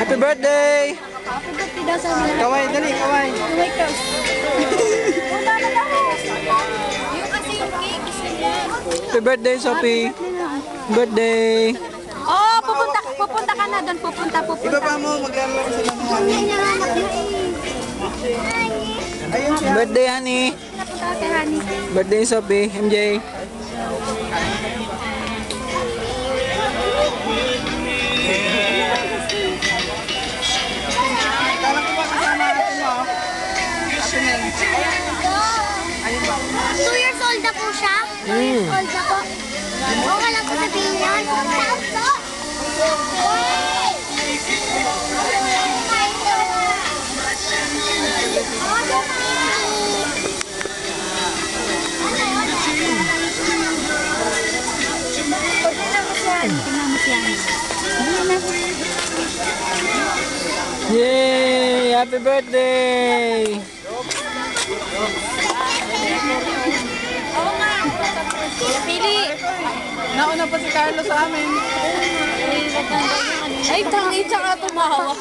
Happy birthday! Happy birthday daw sa mga. Kaway, dali, kaway. Kaway ka. Wala na daw. Yung kasi yung cake is yan. Happy birthday, Sophie. Birthday. Oh, pupunta ka na doon. Pupunta. Iba pa mo, maglalaro sila ng honey. Ayun siya. Birthday, honey. Napunta ka kay Honey. Birthday, Sophie. MJ. Kala ko ba kasama natin mo? Ate Neng. Ayun ba? 2 years old na po siya. 2 years old na po. Okay lang po sabihin yan. Yay! Happy birthday! Pili. Nauna pa si Carlo sa amin. Ay, tangi, tsaka tumawa.